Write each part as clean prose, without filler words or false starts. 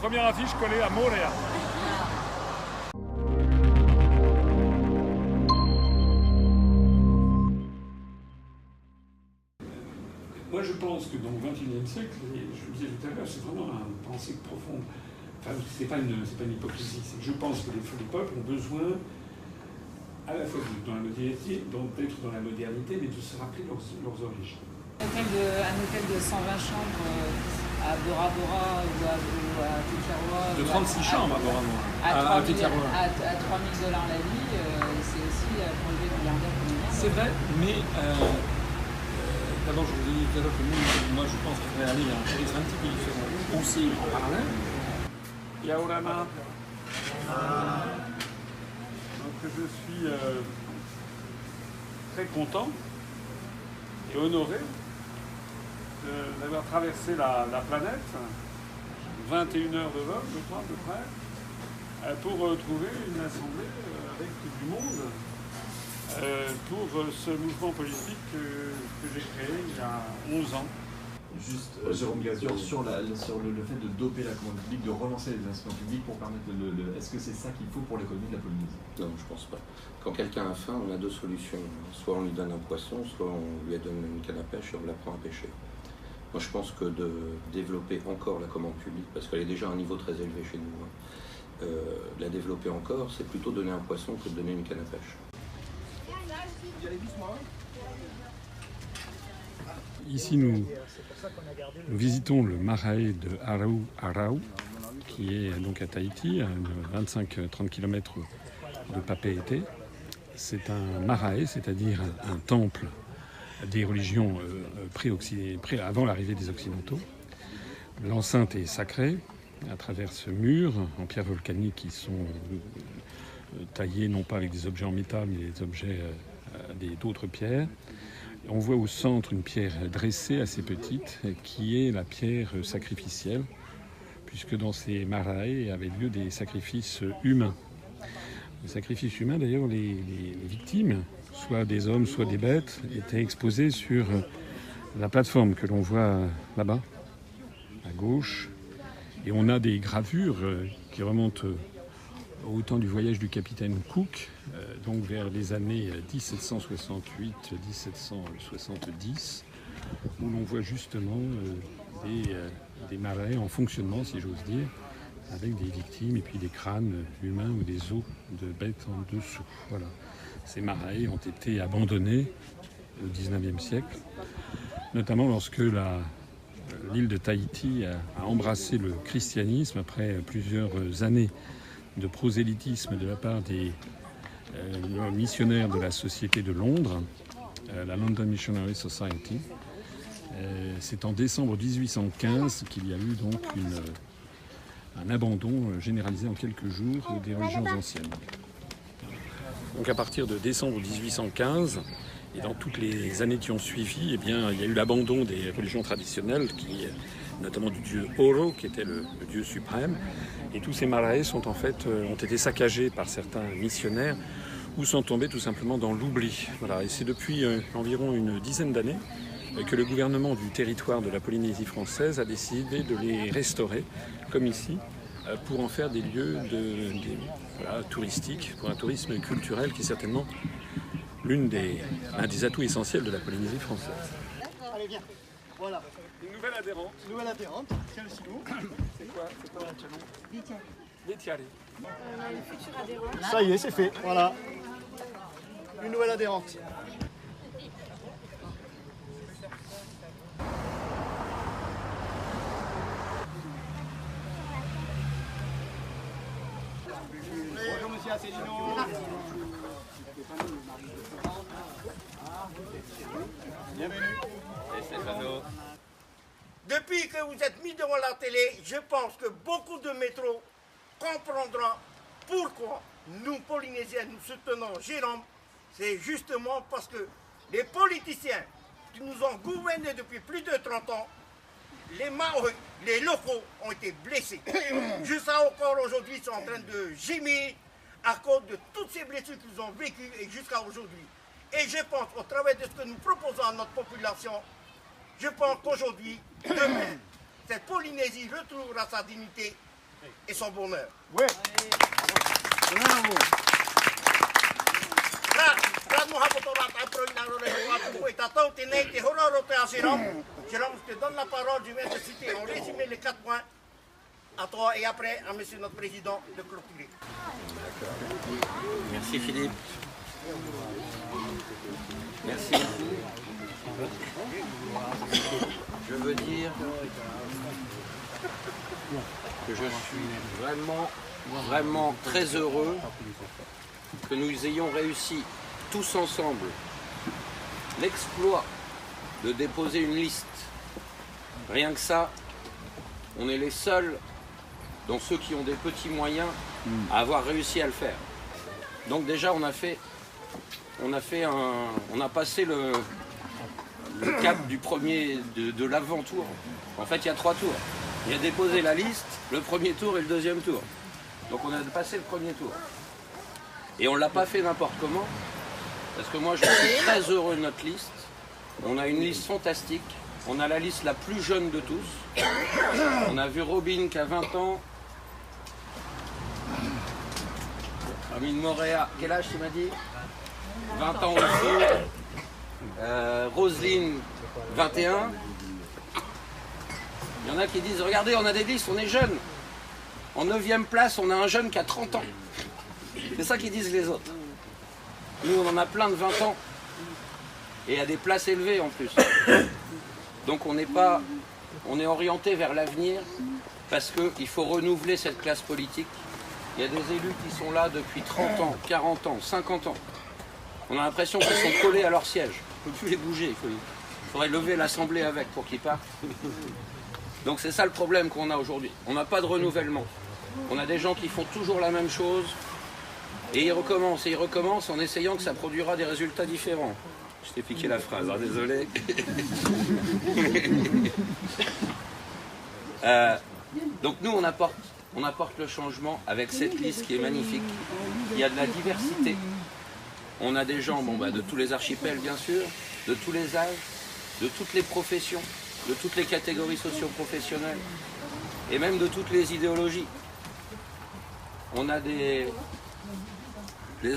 Première affiche collée à Moorea. Moi, je pense que dans le XXIe siècle, je le disais tout à l'heure, c'est vraiment une pensée profonde. Enfin, c'est pas une hypocrisie. C'est que je pense que les peuples ont besoin à la fois d'être dans la modernité, mais de se rappeler leurs origines. Un hôtel de 120 chambres à Bora Bora ou à Tetiaroa. De 36 chambres à Bora Bora. À 3 000 $ la nuit, c'est aussi pour lever le milliardaire comme il C'est vrai, mais d'abord je vous ai dit tout à l'heure que moi je pense qu'il faudrait aller à un tourisme un petit peu différent aussi en parallèle. Yaorana. Donc je suis très content et honoré d'avoir traversé la planète, 21 heures de vol, je crois, à peu près, pour trouver une assemblée avec du monde, pour ce mouvement politique que j'ai créé il y a 11 ans. Juste, Jérôme Gazur, sur le fait de doper la commande publique, de relancer les investissements publics pour permettre est-ce que c'est ça qu'il faut pour l'économie de la Polynésie? Non, je pense pas. Quand quelqu'un a faim, on a deux solutions. Soit on lui donne un poisson, soit on lui donne une canne à pêche et on l'apprend à pêcher. Moi, je pense que de développer encore la commande publique, parce qu'elle est déjà à un niveau très élevé chez nous, la développer encore, c'est plutôt donner un poisson que de donner une canne à pêche. Ici, nous visitons le marae de Arau, qui est donc à Tahiti, à 25-30 km de Papeete. C'est un marae, c'est-à-dire un temple des religions avant l'arrivée des Occidentaux. L'enceinte est sacrée à travers ce mur en pierre volcanique qui sont taillés non pas avec des objets en métal mais des objets d'autres pierres. On voit au centre une pierre dressée assez petite qui est la pierre sacrificielle, puisque dans ces marae avaient lieu des sacrifices humains. Les sacrifices humains, d'ailleurs, les victimes, soit des hommes, soit des bêtes, étaient exposées sur la plateforme que l'on voit là-bas, à gauche. Et on a des gravures qui remontent au temps du voyage du capitaine Cook, donc vers les années 1768-1770, où l'on voit justement des marais en fonctionnement, si j'ose dire, avec des victimes et puis des crânes humains ou des os de bêtes en dessous. Voilà. Ces marais ont été abandonnés au XIXe siècle, notamment lorsque l'île de Tahiti a embrassé le christianisme après plusieurs années de prosélytisme de la part des missionnaires de la Société de Londres, la London Missionary Society. C'est en décembre 1815 qu'il y a eu donc un abandon généralisé en quelques jours des religions anciennes. Donc à partir de décembre 1815, et dans toutes les années qui ont suivi, eh bien, il y a eu l'abandon des religions traditionnelles, notamment du dieu Oro, qui était le dieu suprême. Et tous ces marae ont été saccagés par certains missionnaires ou sont tombés tout simplement dans l'oubli. Voilà. Et c'est depuis environ une dizaine d'années que le gouvernement du territoire de la Polynésie française a décidé de les restaurer, comme ici, pour en faire des lieux touristiques, pour un tourisme culturel qui est certainement l'un des atouts essentiels de la Polynésie française. Allez, viens. Voilà. Une nouvelle adhérente. Une nouvelle adhérente. Tiens le silo. C'est quoi le challenge? Des tiaris. On a une future adhérente. Ça y est, c'est fait. Voilà. Une nouvelle adhérente. Bonjour monsieur Asselineau. Bienvenue. Depuis que vous êtes mis devant la télé, je pense que beaucoup de métros comprendront pourquoi nous, Polynésiens, nous soutenons Jérôme. C'est justement parce que les politiciens qui nous ont gouvernés depuis plus de 30 ans, les Maoris, les locaux ont été blessés. Jusqu'à encore aujourd'hui, ils sont en train de gémir à cause de toutes ces blessures qu'ils ont vécues et jusqu'à aujourd'hui. Et je pense, au travers de ce que nous proposons à notre population, je pense qu'aujourd'hui, demain, cette Polynésie retrouvera sa dignité et son bonheur. Ouais. Jérôme, je te donne la parole, je viens de citer en résumé les 4 points à toi et après à monsieur notre président de clôturer. Merci Philippe. Merci. Je veux dire que je suis vraiment très heureux que nous ayons réussi tous ensemble l'exploit de déposer une liste. Rien que ça, on est les seuls, dans ceux qui ont des petits moyens, à avoir réussi à le faire. Donc déjà, on a passé le cap du premier, de l'avant-tour. En fait, il y a 3 tours. Il y a déposé la liste, le premier tour et le deuxième tour. Donc on a passé le premier tour. Et on ne l'a pas fait n'importe comment, parce que moi je suis très heureux de notre liste. On a une liste fantastique. On a la liste la plus jeune de tous. On a vu Robin qui a 20 ans. Amine Moréa, quel âge tu m'as dit? 20 ans aussi. Roselyne, 21. Il y en a qui disent, regardez, on a des listes, on est jeunes. En 9e place, on a un jeune qui a 30 ans. C'est ça qu'ils disent les autres. Nous, on en a plein de 20 ans. Et à des places élevées en plus. Donc on est orienté vers l'avenir parce qu'il faut renouveler cette classe politique. Il y a des élus qui sont là depuis 30 ans, 40 ans, 50 ans. On a l'impression qu'ils sont collés à leur siège. On ne peut plus les bouger. Il faudrait lever l'Assemblée avec pour qu'ils partent. Donc c'est ça le problème qu'on a aujourd'hui. On n'a pas de renouvellement. On a des gens qui font toujours la même chose et ils recommencent en essayant que ça produira des résultats différents. Je t'ai piqué la phrase, hein, désolé. Donc nous, on apporte le changement avec cette liste qui est magnifique. Il y a de la diversité. On a des gens de tous les archipels, bien sûr, de tous les âges, de toutes les professions, de toutes les catégories socio-professionnelles, et même de toutes les idéologies. On a des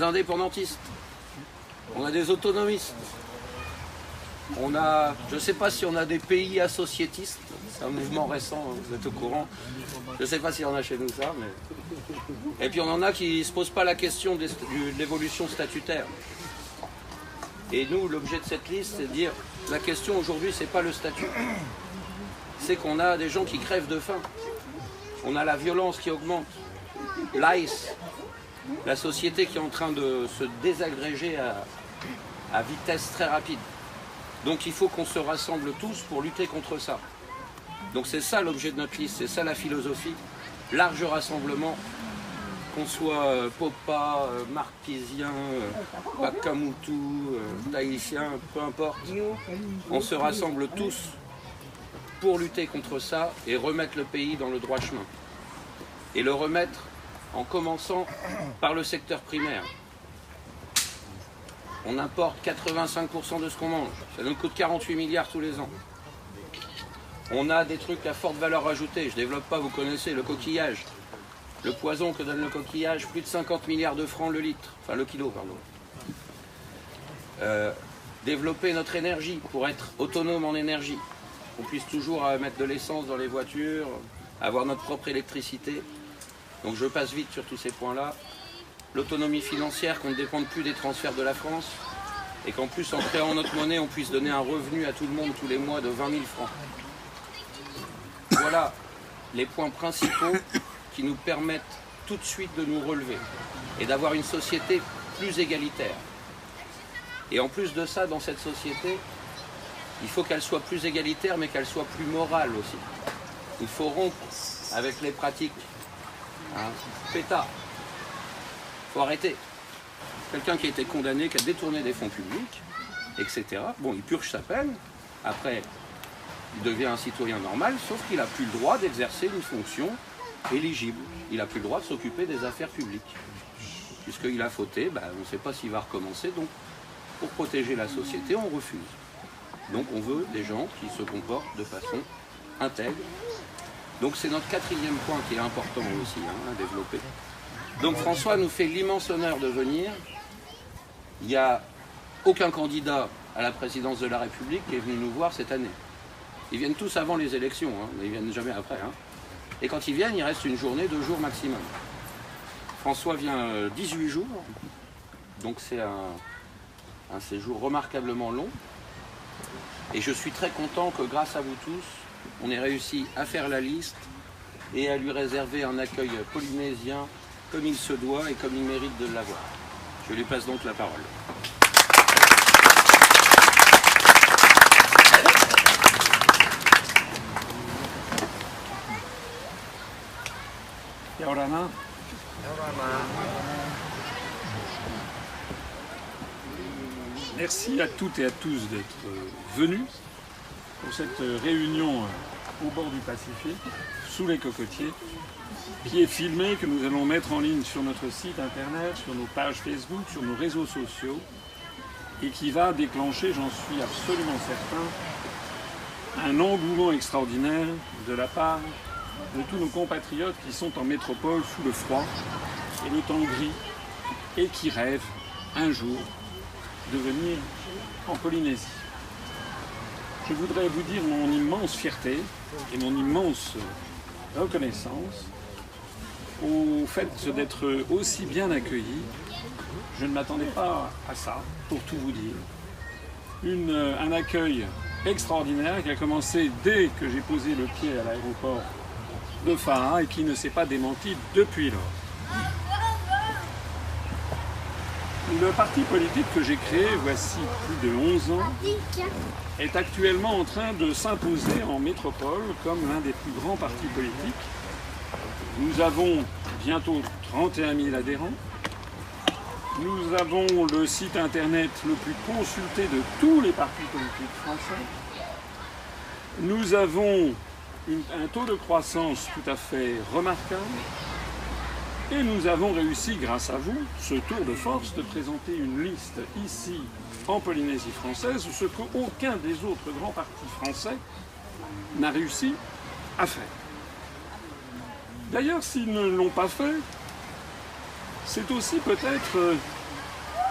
indépendantistes, on a des autonomistes, on a, je ne sais pas si on a des pays associatistes, c'est un mouvement récent, vous êtes au courant, je ne sais pas s'il y en a chez nous ça, mais... Et puis on en a qui ne se posent pas la question de l'évolution statutaire. Et nous, l'objet de cette liste, c'est de dire, la question aujourd'hui, c'est pas le statut, c'est qu'on a des gens qui crèvent de faim, on a la violence qui augmente, l'ICE, la société qui est en train de se désagréger à vitesse très rapide. Donc il faut qu'on se rassemble tous pour lutter contre ça. Donc c'est ça l'objet de notre liste, c'est ça la philosophie. Large rassemblement, qu'on soit Popa, Marquésien, Pakamutu, Tahitien, peu importe. On se rassemble tous pour lutter contre ça et remettre le pays dans le droit chemin. Et le remettre en commençant par le secteur primaire. On importe 85% de ce qu'on mange. Ça nous coûte 48 milliards tous les ans. On a des trucs à forte valeur ajoutée. Je ne développe pas, vous connaissez le coquillage. Le poison que donne le coquillage, plus de 50 milliards de francs le litre. Enfin le kilo, pardon. Développer notre énergie pour être autonome en énergie. Qu'on puisse toujours mettre de l'essence dans les voitures, avoir notre propre électricité. Donc je passe vite sur tous ces points-là. L'autonomie financière, qu'on ne dépende plus des transferts de la France et qu'en plus, en créant notre monnaie, on puisse donner un revenu à tout le monde tous les mois de 20 000 francs. Voilà les points principaux qui nous permettent tout de suite de nous relever et d'avoir une société plus égalitaire. Et en plus de ça, dans cette société, il faut qu'elle soit plus égalitaire, mais qu'elle soit plus morale aussi. Il faut rompre avec les pratiques pétards. Il faut arrêter. Quelqu'un qui a été condamné, qui a détourné des fonds publics, etc. Bon, il purge sa peine. Après, il devient un citoyen normal, sauf qu'il n'a plus le droit d'exercer une fonction éligible. Il n'a plus le droit de s'occuper des affaires publiques. Puisqu'il a fauté, on ne sait pas s'il va recommencer. Donc, pour protéger la société, on refuse. Donc, on veut des gens qui se comportent de façon intègre Donc c'est notre quatrième point qui est important aussi à développer. Donc François nous fait l'immense honneur de venir. Il n'y a aucun candidat à la présidence de la République qui est venu nous voir cette année. Ils viennent tous avant les élections, mais ils viennent jamais après. Et quand ils viennent, il reste une journée, 2 jours maximum. François vient 18 jours, donc c'est un séjour remarquablement long. Et je suis très content que grâce à vous tous, on ait réussi à faire la liste et à lui réserver un accueil polynésien comme il se doit et comme il mérite de l'avoir. Je lui passe donc la parole. Yaorana. Merci à toutes et à tous d'être venus pour cette réunion au bord du Pacifique, sous les cocotiers, qui est filmée, que nous allons mettre en ligne sur notre site internet, sur nos pages Facebook, sur nos réseaux sociaux, et qui va déclencher, j'en suis absolument certain, un engouement extraordinaire de la part de tous nos compatriotes qui sont en métropole sous le froid et le temps gris, et qui rêvent un jour de venir en Polynésie. Je voudrais vous dire mon immense fierté et mon immense reconnaissance au fait d'être aussi bien accueilli. Je ne m'attendais pas à ça, pour tout vous dire. Un accueil extraordinaire qui a commencé dès que j'ai posé le pied à l'aéroport de Faa et qui ne s'est pas démenti depuis lors. Le parti politique que j'ai créé voici plus de 11 ans est actuellement en train de s'imposer en métropole comme l'un des plus grands partis politiques. Nous avons bientôt 31 000 adhérents. Nous avons le site internet le plus consulté de tous les partis politiques français. Nous avons un taux de croissance tout à fait remarquable. Et nous avons réussi, grâce à vous, ce tour de force, de présenter une liste ici, en Polynésie française, ce qu'aucun des autres grands partis français n'a réussi à faire. D'ailleurs, s'ils ne l'ont pas fait, c'est aussi peut-être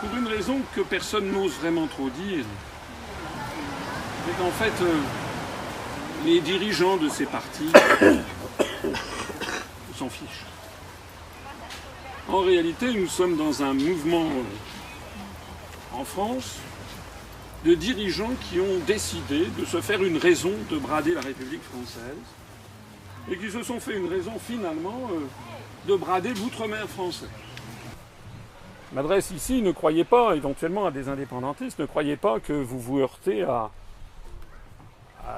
pour une raison que personne n'ose vraiment trop dire. C'est qu'en fait, les dirigeants de ces partis s'en fichent. En réalité, nous sommes dans un mouvement en France de dirigeants qui ont décidé de se faire une raison de brader la République française et qui se sont fait une raison finalement de brader l'outre-mer français. Je m'adresse ici, ne croyez pas, éventuellement à des indépendantistes, ne croyez pas que vous vous heurtez à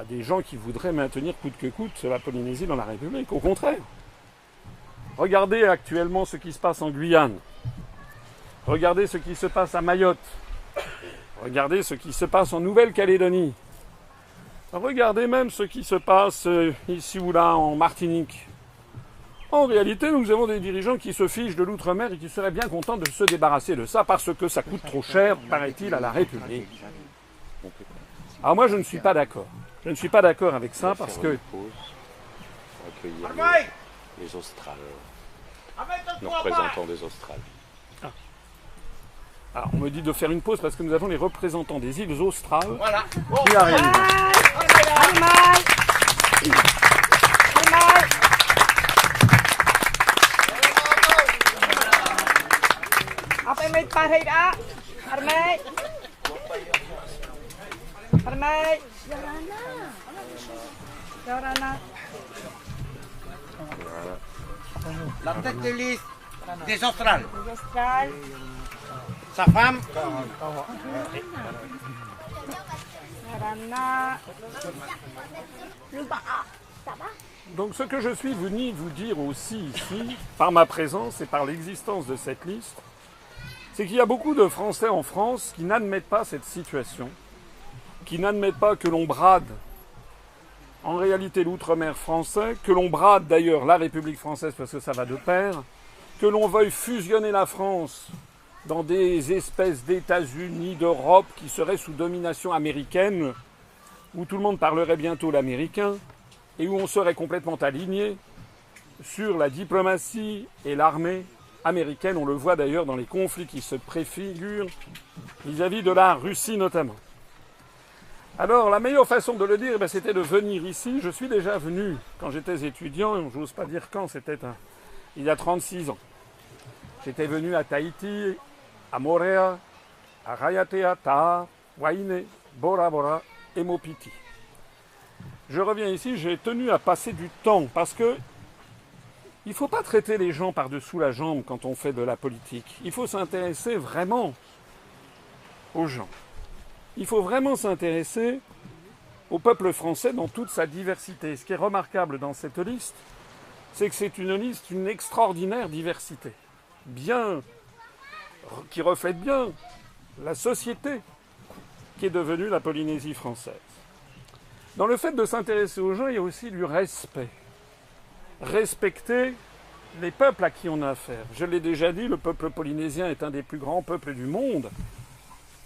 des gens qui voudraient maintenir coûte que coûte la Polynésie dans la République. Au contraire. Regardez actuellement ce qui se passe en Guyane. Regardez ce qui se passe à Mayotte. Regardez ce qui se passe en Nouvelle-Calédonie. Regardez même ce qui se passe ici ou là en Martinique. En réalité, nous avons des dirigeants qui se fichent de l'outre-mer et qui seraient bien contents de se débarrasser de ça parce que ça coûte trop cher, paraît-il, à la République. Alors moi, je ne suis pas d'accord. Je ne suis pas d'accord avec ça parce que... Les Australes. Nos représentants des Australes. Alors, on me dit de faire une pause parce que nous avons les représentants des îles australes qui arrivent. La tête de liste des Australes. Sa femme. Donc ce que je suis venu vous dire aussi ici, par ma présence et par l'existence de cette liste, c'est qu'il y a beaucoup de Français en France qui n'admettent pas cette situation, qui n'admettent pas que l'on brade en réalité l'outre-mer français, que l'on brade d'ailleurs la République française parce que ça va de pair, que l'on veuille fusionner la France dans des espèces d'États-Unis, d'Europe qui seraient sous domination américaine, où tout le monde parlerait bientôt l'américain, et où on serait complètement aligné sur la diplomatie et l'armée américaine. On le voit d'ailleurs dans les conflits qui se préfigurent vis-à-vis de la Russie notamment. Alors la meilleure façon de le dire, c'était de venir ici. Je suis déjà venu quand j'étais étudiant, j'ose pas dire quand, c'était il y a 36 ans. J'étais venu à Tahiti, à Moorea, à Raiatea, Taha, Waine, Bora Bora et Mopiti. Je reviens ici, j'ai tenu à passer du temps parce que il ne faut pas traiter les gens par-dessous la jambe quand on fait de la politique. Il faut s'intéresser vraiment aux gens. Il faut vraiment s'intéresser au peuple français dans toute sa diversité. Ce qui est remarquable dans cette liste, c'est que c'est une liste d'une extraordinaire diversité, qui reflète bien la société qui est devenue la Polynésie française. Dans le fait de s'intéresser aux gens, il y a aussi du respect. Respecter les peuples à qui on a affaire. Je l'ai déjà dit, le peuple polynésien est un des plus grands peuples du monde.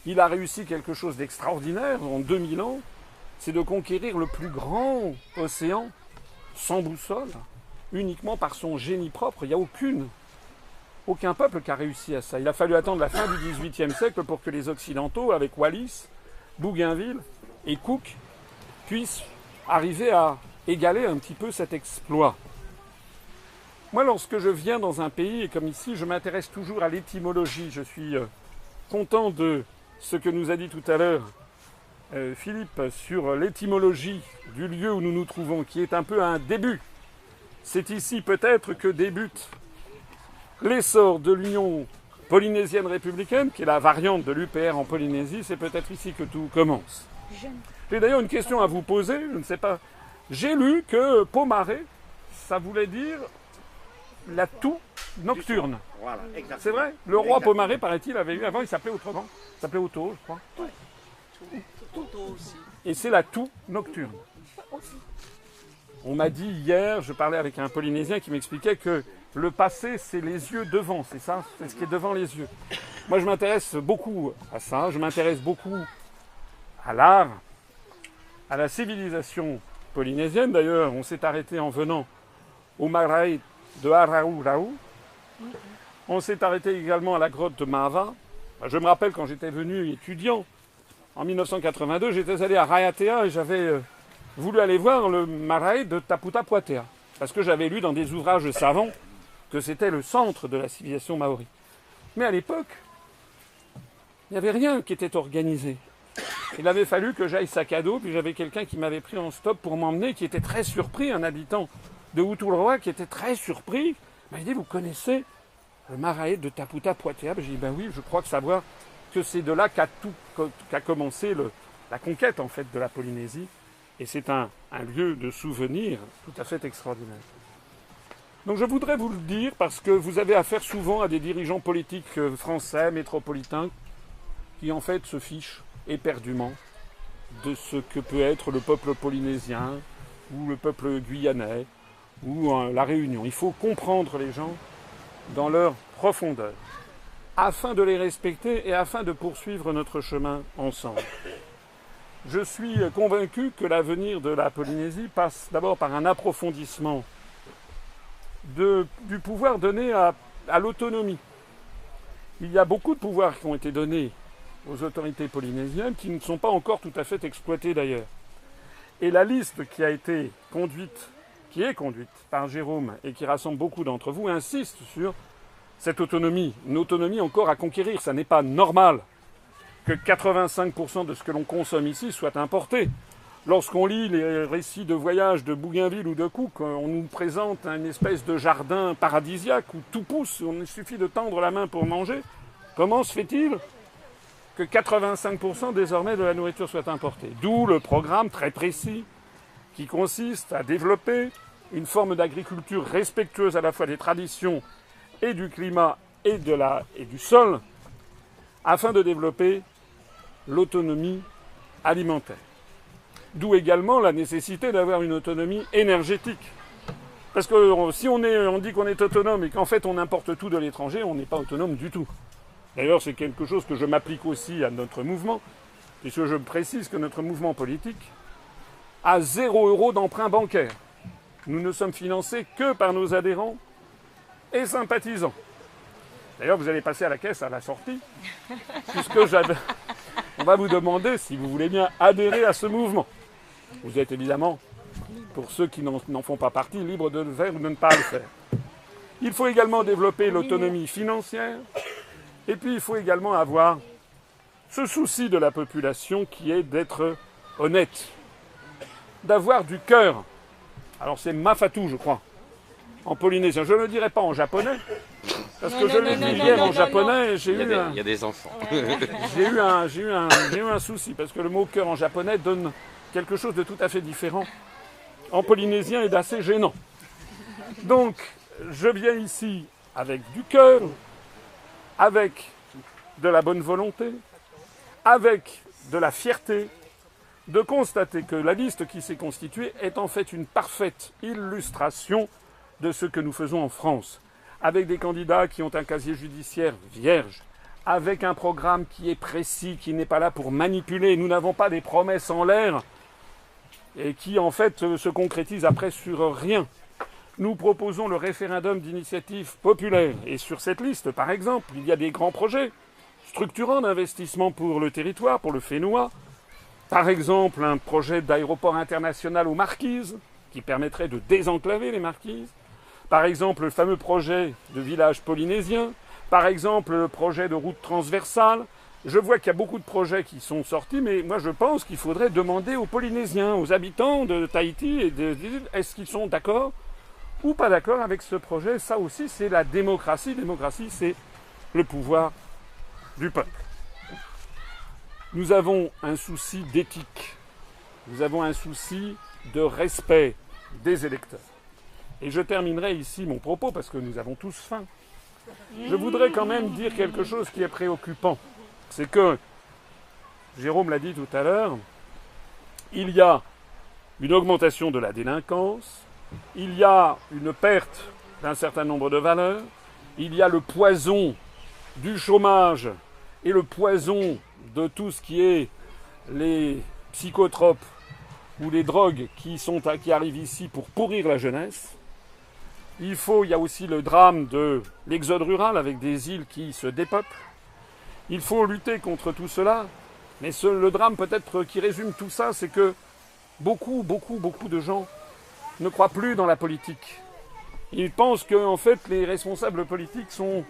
Il a réussi quelque chose d'extraordinaire en 2000 ans, c'est de conquérir le plus grand océan sans boussole, uniquement par son génie propre. Il n'y a aucun peuple qui a réussi à ça. Il a fallu attendre la fin du XVIIIe siècle pour que les Occidentaux, avec Wallis, Bougainville et Cook, puissent arriver à égaler un petit peu cet exploit. Moi, lorsque je viens dans un pays, et comme ici, je m'intéresse toujours à l'étymologie. Je suis content de ce que nous a dit tout à l'heure Philippe sur l'étymologie du lieu où nous nous trouvons, qui est un peu un début. C'est ici peut-être que débute l'essor de l'Union polynésienne républicaine, qui est la variante de l'UPR en Polynésie. C'est peut-être ici que tout commence. J'ai d'ailleurs une question à vous poser, je ne sais pas. J'ai lu que Pomaré, ça voulait dire la toux nocturne. Voilà, c'est vrai? Le roi Pomaré, paraît-il, avait eu avant, il s'appelait autrement. Il s'appelait Otto, je crois. Et c'est la toux nocturne. On m'a dit hier, je parlais avec un Polynésien qui m'expliquait que le passé, c'est les yeux devant, c'est ça? C'est ce qui est devant les yeux. Moi, je m'intéresse beaucoup à ça, je m'intéresse beaucoup à l'art, à la civilisation polynésienne. D'ailleurs, on s'est arrêté en venant au marae de Araurau. On s'est arrêté également à la grotte de Mahava. Je me rappelle quand j'étais venu étudiant, en 1982, j'étais allé à Raiatea et j'avais voulu aller voir le marae de Taputa Poatea. Parce que j'avais lu dans des ouvrages savants que c'était le centre de la civilisation maori. Mais à l'époque, il n'y avait rien qui était organisé. Il avait fallu que j'aille sac à dos, puis j'avais quelqu'un qui m'avait pris en stop pour m'emmener, qui était très surpris, un habitant de Hutuloa, qui était très surpris. Il m'a dit, vous connaissez le marae de Taputa Poatea? J'ai dit, ben oui, je crois que savoir que c'est de là qu'a commencé la conquête, en fait, de la Polynésie. Et c'est un lieu de souvenir tout à fait extraordinaire. Donc je voudrais vous le dire, parce que vous avez affaire souvent à des dirigeants politiques français, métropolitains, qui en fait se fichent éperdument de ce que peut être le peuple polynésien, ou le peuple guyanais, ou la Réunion. Il faut comprendre les gens dans leur profondeur, afin de les respecter et afin de poursuivre notre chemin ensemble. Je suis convaincu que l'avenir de la Polynésie passe d'abord par un approfondissement du pouvoir donné à l'autonomie. Il y a beaucoup de pouvoirs qui ont été donnés aux autorités polynésiennes qui ne sont pas encore tout à fait exploités d'ailleurs. Et la liste qui est conduite par Jérôme et qui rassemble beaucoup d'entre vous insiste sur cette autonomie, une autonomie encore à conquérir. Ça n'est pas normal que 85% de ce que l'on consomme ici soit importé. Lorsqu'on lit les récits de voyage de Bougainville ou de Cook, on nous présente une espèce de jardin paradisiaque où tout pousse, il suffit de tendre la main pour manger. Comment se fait-il que 85% désormais de la nourriture soit importée? D'où le programme très précis qui consiste à développer une forme d'agriculture respectueuse à la fois des traditions et du climat et du sol, afin de développer l'autonomie alimentaire. D'où également la nécessité d'avoir une autonomie énergétique. Parce que si on dit qu'on est autonome et qu'en fait on importe tout de l'étranger, on n'est pas autonome du tout. D'ailleurs, c'est quelque chose que je m'applique aussi à notre mouvement, puisque je précise que notre mouvement politique à 0 € d'emprunt bancaire. Nous ne sommes financés que par nos adhérents et sympathisants. D'ailleurs, vous allez passer à la caisse à la sortie, puisque on va vous demander si vous voulez bien adhérer à ce mouvement. Vous êtes évidemment, pour ceux qui n'en font pas partie, libres de le faire ou de ne pas le faire. Il faut également développer l'autonomie financière, et puis il faut également avoir ce souci de la population qui est d'être honnête, d'avoir du cœur. Alors c'est Mafatou, je crois, en polynésien. Je ne le dirai pas en japonais, parce que je l'ai dit hier en japonais, et Il y a des enfants. j'ai eu un souci, parce que le mot cœur en japonais donne quelque chose de tout à fait différent en polynésien et d'assez gênant. Donc, je viens ici avec du cœur, avec de la bonne volonté, avec de la fierté, de constater que la liste qui s'est constituée est en fait une parfaite illustration de ce que nous faisons en France, avec des candidats qui ont un casier judiciaire vierge, avec un programme qui est précis, qui n'est pas là pour manipuler. Nous n'avons pas des promesses en l'air et qui en fait se concrétisent après sur rien. Nous proposons le référendum d'initiative populaire. Et sur cette liste, par exemple, il y a des grands projets structurants d'investissement pour le territoire, pour le Fénois. Par exemple, un projet d'aéroport international aux Marquises, qui permettrait de désenclaver les Marquises. Par exemple, le fameux projet de village polynésien. Par exemple, le projet de route transversale. Je vois qu'il y a beaucoup de projets qui sont sortis, mais moi je pense qu'il faudrait demander aux Polynésiens, aux habitants de Tahiti, est-ce qu'ils sont d'accord ou pas d'accord avec ce projet. Ça aussi, c'est la démocratie. Démocratie, c'est le pouvoir du peuple. Nous avons un souci d'éthique. Nous avons un souci de respect des électeurs. Et je terminerai ici mon propos, parce que nous avons tous faim. Je voudrais quand même dire quelque chose qui est préoccupant. C'est que, Jérôme l'a dit tout à l'heure, il y a une augmentation de la délinquance, il y a une perte d'un certain nombre de valeurs, il y a le poison du chômage et le poison de tout ce qui est les psychotropes ou les drogues qui arrivent ici pour pourrir la jeunesse. Il y a aussi le drame de l'exode rural avec des îles qui se dépeuplent. Il faut lutter contre tout cela, mais le drame peut-être qui résume tout ça, c'est que beaucoup de gens ne croient plus dans la politique. Ils pensent que en fait, les responsables politiques sont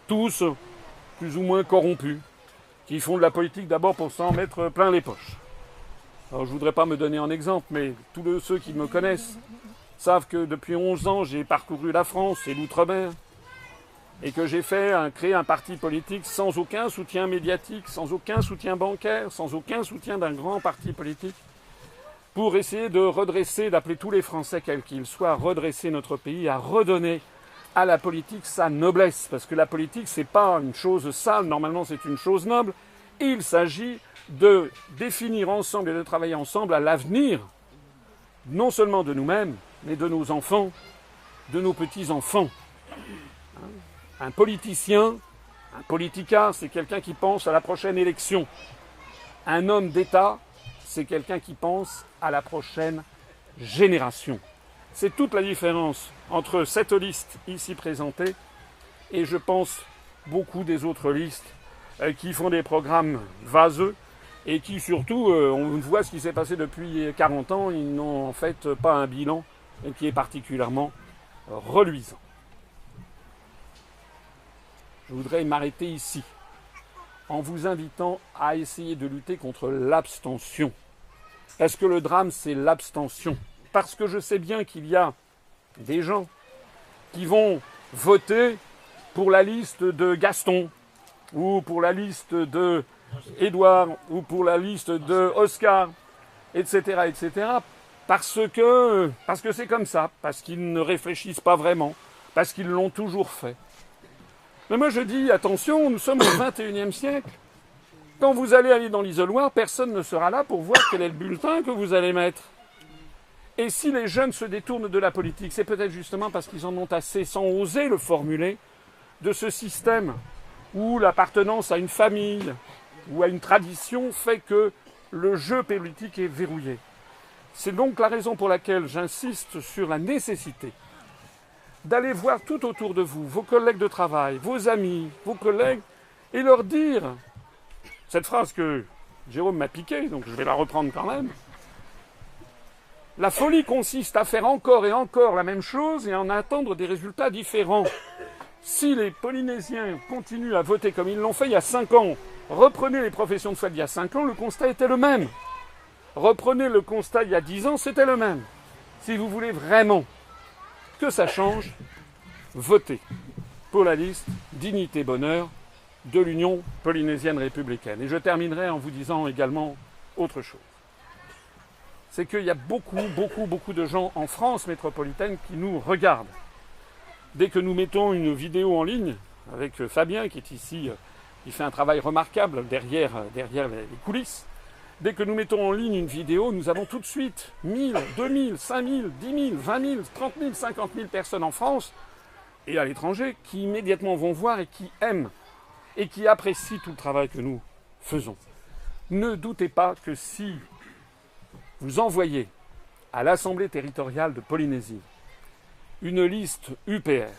tous plus ou moins corrompus, qui font de la politique d'abord pour s'en mettre plein les poches. Alors je ne voudrais pas me donner en exemple, mais tous ceux qui me connaissent savent que depuis 11 ans, j'ai parcouru la France et l'outre-mer, et que j'ai créé un parti politique sans aucun soutien médiatique, sans aucun soutien bancaire, sans aucun soutien d'un grand parti politique, pour essayer de redresser, d'appeler tous les Français, quels qu'ils soient, à redresser notre pays, à redonner à la politique sa noblesse. Parce que la politique, c'est pas une chose sale, normalement c'est une chose noble. Il s'agit de définir ensemble et de travailler ensemble à l'avenir, non seulement de nous-mêmes, mais de nos enfants, de nos petits-enfants. Un politicien, un politicard, c'est quelqu'un qui pense à la prochaine élection. Un homme d'État, c'est quelqu'un qui pense à la prochaine génération. C'est toute la différence entre cette liste ici présentée et je pense beaucoup des autres listes qui font des programmes vaseux et qui surtout, on voit ce qui s'est passé depuis 40 ans, ils n'ont en fait pas un bilan qui est particulièrement reluisant. Je voudrais m'arrêter ici en vous invitant à essayer de lutter contre l'abstention. Parce que le drame, c'est l'abstention. Parce que je sais bien qu'il y a des gens qui vont voter pour la liste de Gaston, ou pour la liste de Édouard, ou pour la liste de Oscar, etc., etc., parce que c'est comme ça, parce qu'ils ne réfléchissent pas vraiment, parce qu'ils l'ont toujours fait. Mais moi je dis, attention, nous sommes au XXIe siècle. Quand vous allez aller dans l'isoloir, personne ne sera là pour voir quel est le bulletin que vous allez mettre. Et si les jeunes se détournent de la politique, c'est peut-être justement parce qu'ils en ont assez, sans oser le formuler, de ce système où l'appartenance à une famille ou à une tradition fait que le jeu politique est verrouillé. C'est donc la raison pour laquelle j'insiste sur la nécessité d'aller voir tout autour de vous, vos collègues de travail, vos amis, vos collègues, et leur dire cette phrase que Jérôme m'a piquée, donc je vais la reprendre quand même. La folie consiste à faire encore et encore la même chose et à en attendre des résultats différents. Si les Polynésiens continuent à voter comme ils l'ont fait il y a 5 ans, reprenez les professions de foi d'il y a 5 ans, le constat était le même. Reprenez le constat il y a 10 ans, c'était le même. Si vous voulez vraiment que ça change, votez pour la liste Dignité Bonheur de l'Union polynésienne républicaine. Et je terminerai en vous disant également autre chose. C'est qu'il y a beaucoup de gens en France métropolitaine qui nous regardent. Dès que nous mettons une vidéo en ligne, avec Fabien qui est ici, qui fait un travail remarquable derrière les coulisses, dès que nous mettons en ligne une vidéo, nous avons tout de suite 1000, 2000, 5000, 10 000, 20 000, 30 000, 50 000 personnes en France et à l'étranger qui immédiatement vont voir et qui aiment et qui apprécient tout le travail que nous faisons. Ne doutez pas que si vous envoyez à l'Assemblée territoriale de Polynésie une liste UPR,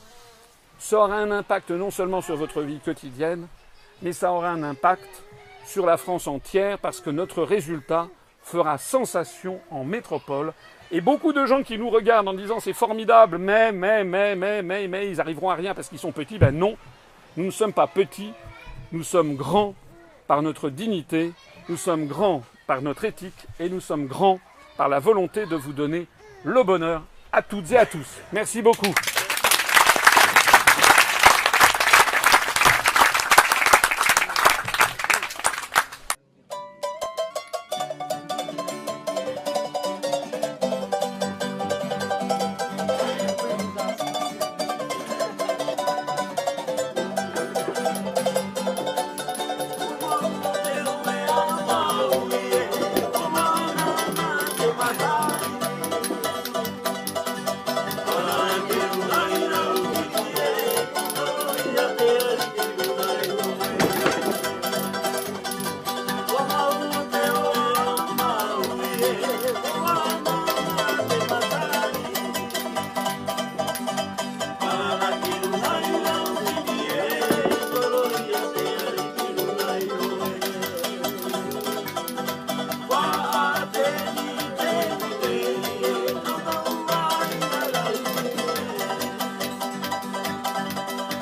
ça aura un impact non seulement sur votre vie quotidienne, mais ça aura un impact sur la France entière parce que notre résultat fera sensation en métropole. Et beaucoup de gens qui nous regardent en disant c'est formidable, mais ils arriveront à rien parce qu'ils sont petits. Ben non, nous ne sommes pas petits, nous sommes grands par notre dignité, nous sommes grands par notre éthique et nous sommes grands par la volonté de vous donner le bonheur à toutes et à tous. Merci beaucoup.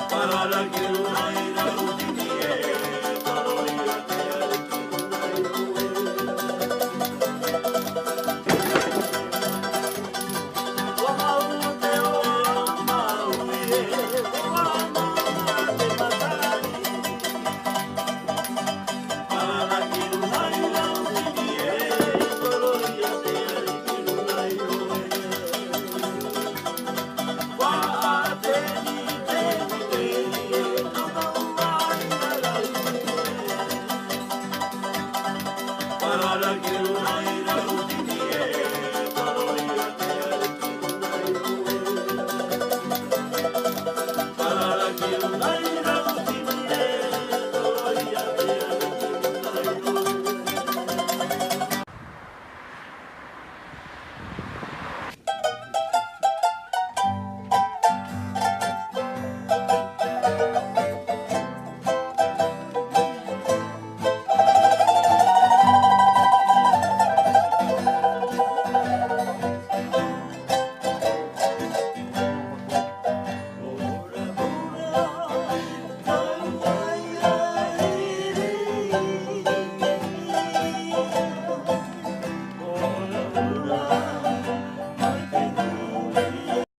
Para la que